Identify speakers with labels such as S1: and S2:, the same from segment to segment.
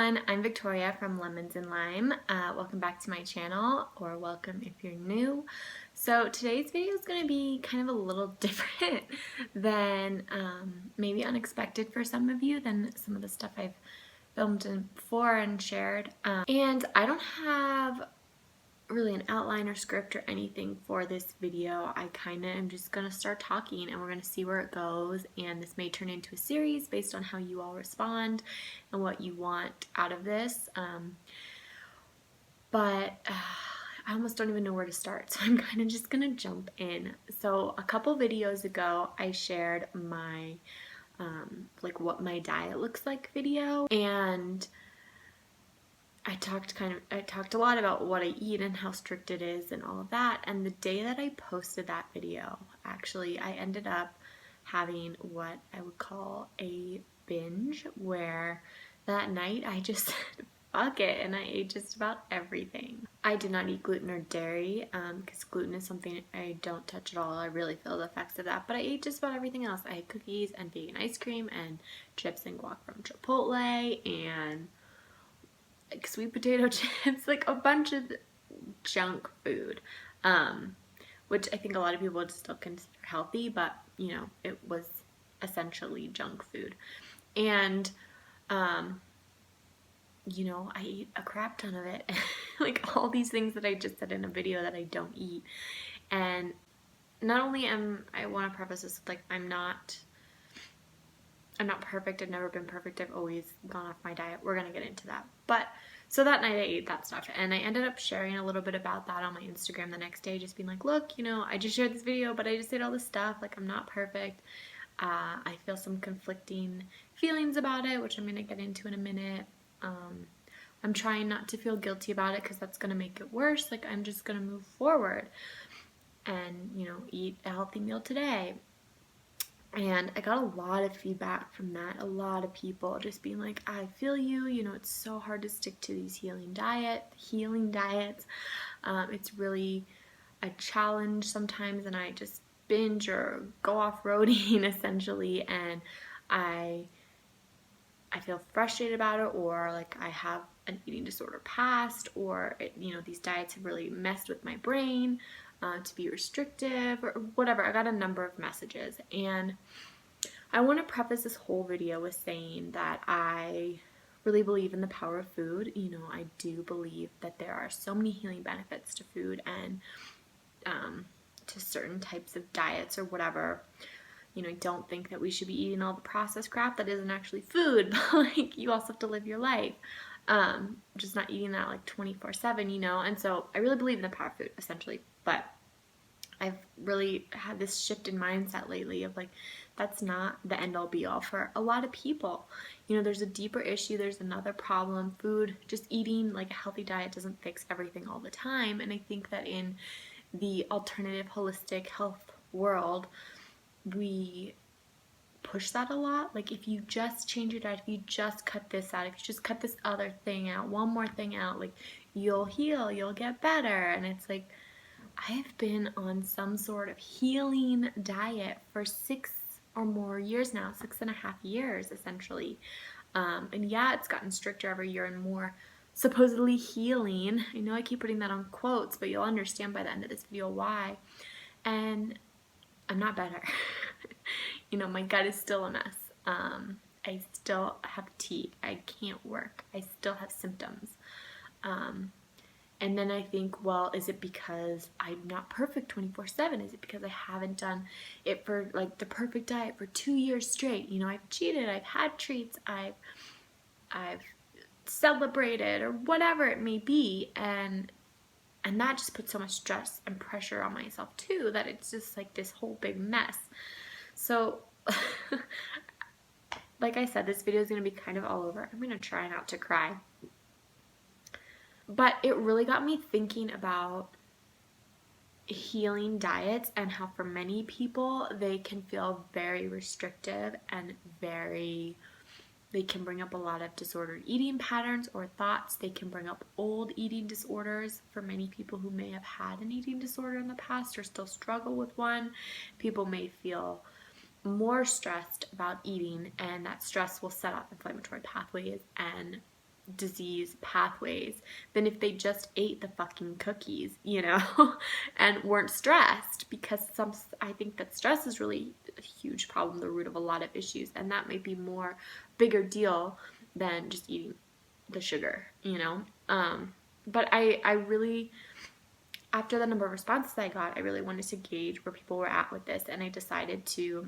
S1: everyone, I'm Victoria from Lemons and Lyme. Welcome back to my channel, or welcome if you're new. So today's video is going to be kind of a little different than maybe unexpected for some of you than some of the stuff I've filmed before and shared. And I don't have really an outline or script or anything for this video. I kind of am just going to start talking and we're going to see where it goes, and this may turn into a series based on how you all respond and what you want out of this. But I almost don't even know where to start, so I'm kind of just going to jump in. So a couple videos ago I shared my like what my diet looks like video, and I talked a lot about what I eat and how strict it is and all of that. And the day that I posted that video, actually, I ended up having what I would call a binge, where that night I just said, fuck it, and I ate just about everything. I did not eat gluten or dairy because gluten is something I don't touch at all. I really feel the effects of that. But I ate just about everything else. I had cookies and vegan ice cream and chips and guac from Chipotle and like sweet potato chips, like a bunch of junk food, which I think a lot of people would still consider healthy, but you know, it was essentially junk food. And you know, I ate a crap ton of it. Like all these things that I just said in a video that I don't eat. And not only I want to preface this with, like, I'm not perfect. I've never been perfect. I've always gone off my diet. We're going to get into that. But so that night I ate that stuff, and I ended up sharing a little bit about that on my Instagram the next day, just being like, look, you know, I just shared this video, but I just ate all this stuff. Like, I'm not perfect. I feel some conflicting feelings about it, which I'm going to get into in a minute. I'm trying not to feel guilty about it because that's going to make it worse. Like, I'm just going to move forward and, you know, eat a healthy meal today. And I got a lot of feedback from that. A lot of people just being like, I feel you. You know, it's so hard to stick to these healing diets. It's really a challenge sometimes, and I just binge or go off-roading essentially, and I feel frustrated about it, or like I have an eating disorder past, or you know, these diets have really messed with my brain. To be restrictive or whatever. I got a number of messages, and I want to preface this whole video with saying that I really believe in the power of food. You know, I do believe that there are so many healing benefits to food and to certain types of diets or whatever. You know, I don't think that we should be eating all the processed crap that isn't actually food, but like, you also have to live your life. Just not eating that like 24/7, you know. And so I really believe in the power of food, essentially. But I've really had this shift in mindset lately of like, that's not the end all be all for a lot of people. You know, there's a deeper issue, there's another problem. Food, just eating like a healthy diet doesn't fix everything all the time. And I think that in the alternative holistic health world, we push that a lot. Like, if you just change your diet, if you just cut this out, if you just cut this other thing out, one more thing out, like, you'll heal, you'll get better. And it's like, I have been on some sort of healing diet for 6 or more years now, 6.5 years essentially. And yeah, it's gotten stricter every year and more supposedly healing. I know I keep putting that on quotes, but you'll understand by the end of this video why. And I'm not better. You know, my gut is still a mess. I still have teeth. I can't work. I still have symptoms. And then I think, well, is it because I'm not perfect 24/7? Is it because I haven't done it for like the perfect diet for 2 years straight? You know, I've cheated, I've had treats, I've celebrated, or whatever it may be, and that just puts so much stress and pressure on myself too, that it's just like this whole big mess. So like I said, this video is going to be kind of all over. I'm going to try not to cry. But it really got me thinking about healing diets and how for many people they can feel very restrictive and they can bring up a lot of disordered eating patterns or thoughts. They can bring up old eating disorders for many people who may have had an eating disorder in the past or still struggle with one. People may feel more stressed about eating, and that stress will set off inflammatory pathways and disease pathways than if they just ate the fucking cookies, and weren't stressed, because I think that stress is really a huge problem, the root of a lot of issues, and that might be more bigger deal than just eating the sugar. But I really, after the number of responses I got, I really wanted to gauge where people were at with this, and I decided to,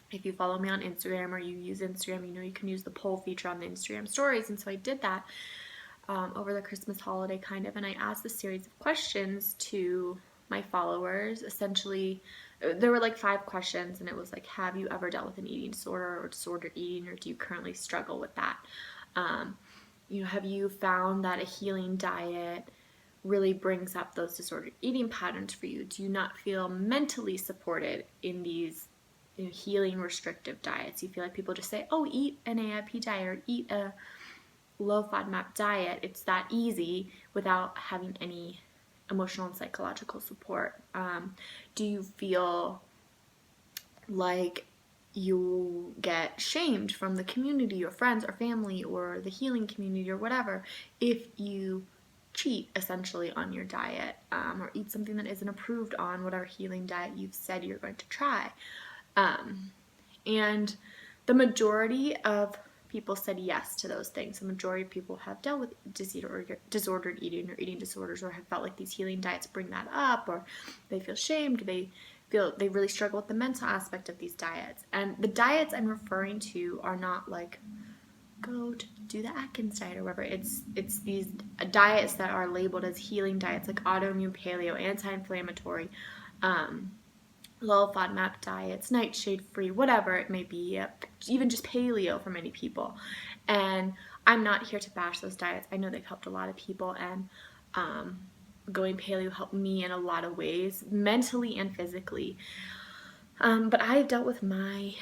S1: if you follow me on Instagram or you use Instagram, you can use the poll feature on the Instagram stories. And so I did that over the Christmas holiday kind of, and I asked a series of questions to my followers. Essentially, there were like 5 questions, and it was like, have you ever dealt with an eating disorder or disordered eating, or do you currently struggle with that? Have you found that a healing diet really brings up those disordered eating patterns for you? Do you not feel mentally supported in these healing restrictive diets? You feel like people just say, oh, eat an AIP diet or eat a low FODMAP diet. It's that easy without having any emotional and psychological support. Do you feel like you get shamed from the community or friends or family or the healing community or whatever if you cheat essentially on your diet, or eat something that isn't approved on whatever healing diet you've said you're going to try? And the majority of people said yes to those things. The majority of people have dealt with disordered eating or eating disorders, or have felt like these healing diets bring that up, or they feel shamed, they feel they really struggle with the mental aspect of these diets. And the diets I'm referring to are not like, go to do the Atkins diet or whatever. It's these diets that are labeled as healing diets, like autoimmune paleo, anti-inflammatory, low FODMAP diets, nightshade free, whatever it may be, even just paleo for many people. And I'm not here to bash those diets. I know they've helped a lot of people, and going paleo helped me in a lot of ways, mentally and physically. But I've dealt with my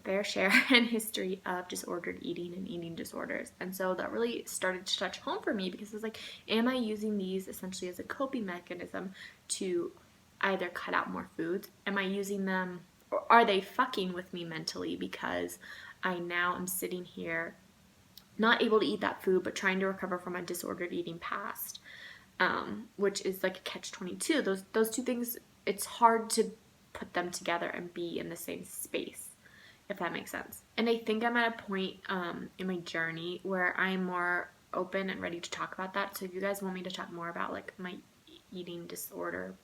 S1: fair share and history of disordered eating and eating disorders. And so that really started to touch home for me, because it's like, am I using these essentially as a coping mechanism to either cut out more foods? Am I using them, or are they fucking with me mentally, because I now am sitting here not able to eat that food, but trying to recover from a disordered eating past, which is like a catch-22. Those two things, it's hard to put them together and be in the same space, if that makes sense. And I think I'm at a point in my journey where I'm more open and ready to talk about that. So if you guys want me to talk more about like my eating disorder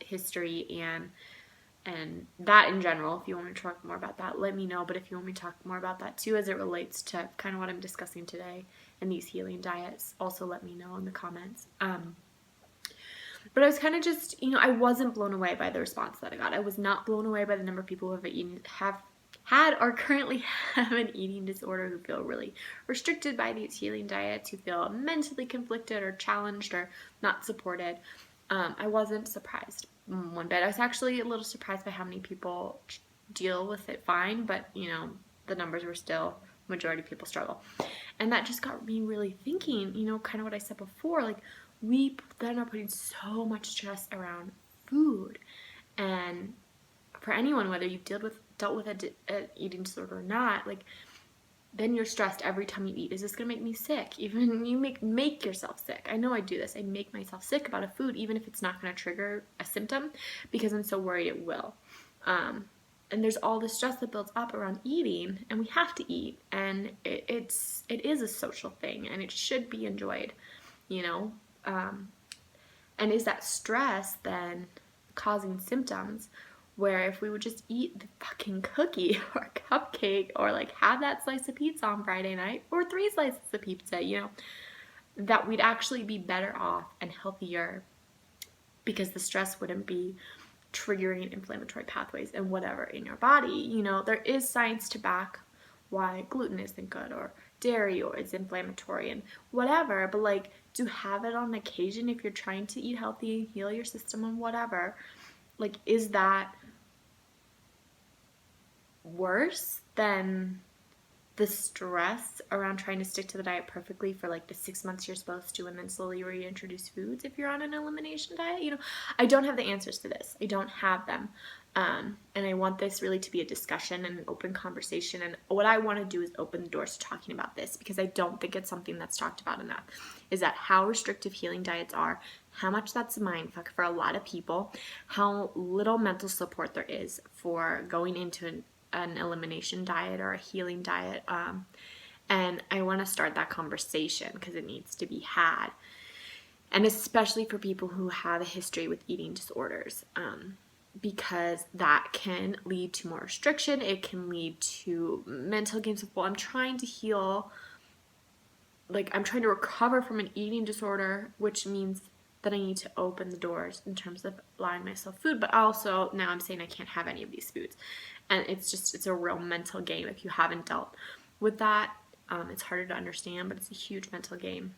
S1: history and that in general, if you want me to talk more about that, let me know. But if you want me to talk more about that too, as it relates to kind of what I'm discussing today and these healing diets, also let me know in the comments. But I was kind of just, I wasn't blown away by the response that I got. I was not blown away by the number of people who have had or currently have an eating disorder, who feel really restricted by these healing diets, who feel mentally conflicted or challenged or not supported. I wasn't surprised one bit. I was actually a little surprised by how many people deal with it fine, but the numbers were still, majority of people struggle. And that just got me really thinking, kind of what I said before, like, we then are putting so much stress around food. And for anyone, whether you've dealt with an eating disorder or not, like, then you're stressed every time you eat. Is this gonna make me sick? Even you make yourself sick. I know I do this. I make myself sick about a food, even if it's not gonna trigger a symptom, because I'm so worried it will. And there's all this stress that builds up around eating, and we have to eat, and it is a social thing, and it should be enjoyed, and is that stress then causing symptoms? Where if we would just eat the fucking cookie or cupcake, or like have that slice of pizza on Friday night, or 3 slices of pizza, that we'd actually be better off and healthier, because the stress wouldn't be triggering inflammatory pathways and whatever in your body. There is science to back why gluten isn't good, or dairy, or it's inflammatory and whatever, but like, to have it on occasion if you're trying to eat healthy, heal your system and whatever, like, is that worse than the stress around trying to stick to the diet perfectly for like the 6 months you're supposed to, and then slowly reintroduce foods if you're on an elimination diet. I don't have the answers to this. I don't have them. And I want this really to be a discussion and an open conversation. And what I want to do is open the doors to talking about this, because I don't think it's something that's talked about enough, is that how restrictive healing diets are, how much that's a mindfuck for a lot of people, how little mental support there is for going into an elimination diet or a healing diet. And I want to start that conversation because it needs to be had. And especially for people who have a history with eating disorders. Because that can lead to more restriction. It can lead to mental games of, well, I'm trying to heal, like I'm trying to recover from an eating disorder, which means that I need to open the doors in terms of allowing myself food, but also now I'm saying I can't have any of these foods. And it's a real mental game. If you haven't dealt with that, it's harder to understand, but it's a huge mental game.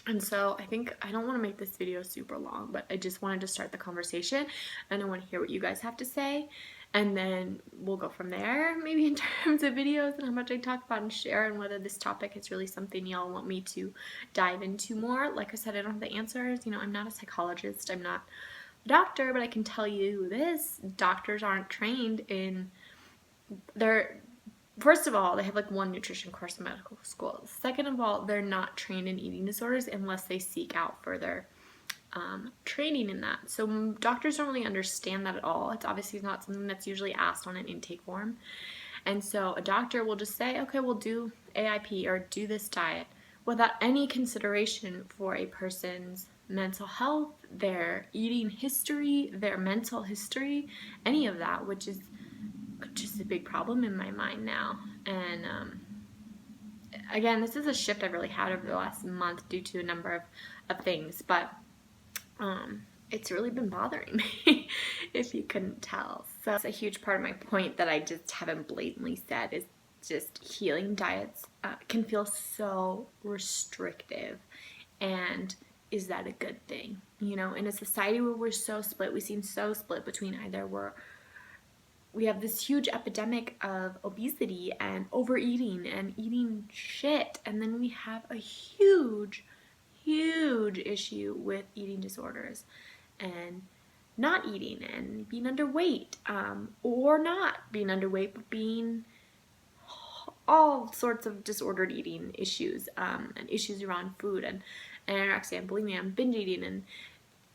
S1: And so I think I don't want to make this video super long, but I just wanted to start the conversation, and I want to hear what you guys have to say, and then we'll go from there, maybe in terms of videos and how much I talk about and share, and whether this topic is really something y'all want me to dive into more. Like I said, I don't have the answers. I'm not a psychologist, I'm not a doctor, but I can tell you this: doctors aren't trained in First of all, they have like one nutrition course in medical school. Second of all, they're not trained in eating disorders unless they seek out further training in that. So doctors don't really understand that at all. It's obviously not something that's usually asked on an intake form. And so a doctor will just say, okay, we'll do AIP or do this diet without any consideration for a person's mental health, their eating history, their mental history, any of that, which is just a big problem in my mind now. And again, this is a shift I've really had over the last month due to a number of things, but it's really been bothering me, if you couldn't tell. So it's a huge part of my point that I just haven't blatantly said, is just healing diets can feel so restrictive. And is that a good thing? In a society where we're so split, we seem so split between either we have this huge epidemic of obesity and overeating and eating shit, and then we have a huge issue with eating disorders and not eating and being underweight, or not being underweight but being all sorts of disordered eating issues, and issues around food and anorexia and bulimia and binge eating and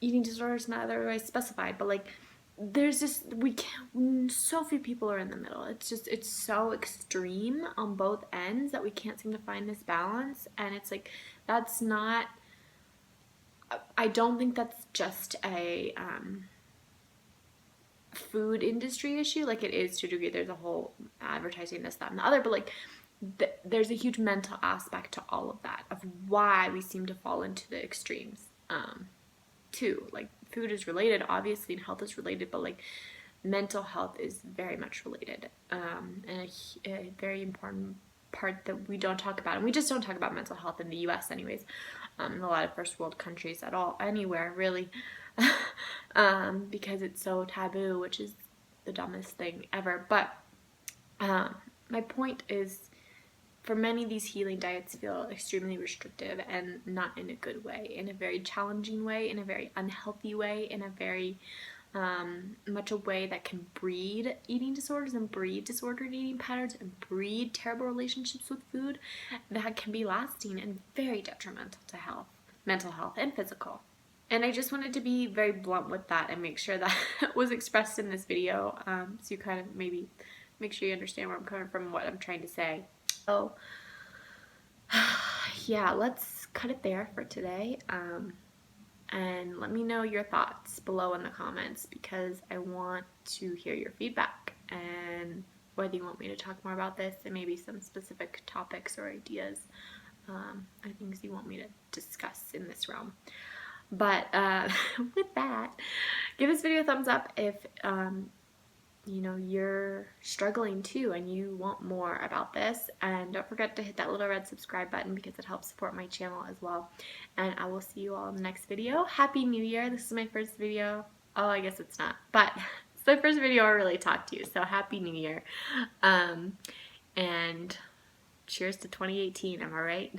S1: eating disorders not otherwise specified. But like, there's just, so few people are in the middle. It's so extreme on both ends that we can't seem to find this balance. And it's like, that's not, I don't think that's just a food industry issue. Like, it is to a degree. There's a whole advertising, this, that, and the other, but like, there's a huge mental aspect to all of that, of why we seem to fall into the extremes too. Like, food is related, obviously, and health is related, but like, mental health is very much related, and a very important part that we don't talk about. And we just don't talk about mental health in the US anyways, in a lot of first world countries at all, anywhere really, because it's so taboo, which is the dumbest thing ever. But my point is, for many, these healing diets feel extremely restrictive, and not in a good way, in a very challenging way, in a very unhealthy way, in a very much a way that can breed eating disorders and breed disordered eating patterns and breed terrible relationships with food that can be lasting and very detrimental to health, mental health, and physical. And I just wanted to be very blunt with that and make sure that was expressed in this video, so you kind of maybe make sure you understand where I'm coming from and what I'm trying to say. So yeah, let's cut it there for today, and let me know your thoughts below in the comments, because I want to hear your feedback and whether you want me to talk more about this and maybe some specific topics or ideas, or things you want me to discuss in this realm. But with that, give this video a thumbs up if you're struggling too and you want more about this, and don't forget to hit that little red subscribe button because it helps support my channel as well. And I will see you all in the next video. Happy New Year. This is my first video. Oh, I guess it's not, but it's the first video I really talked to you, so Happy New Year. And cheers to 2018, am I right?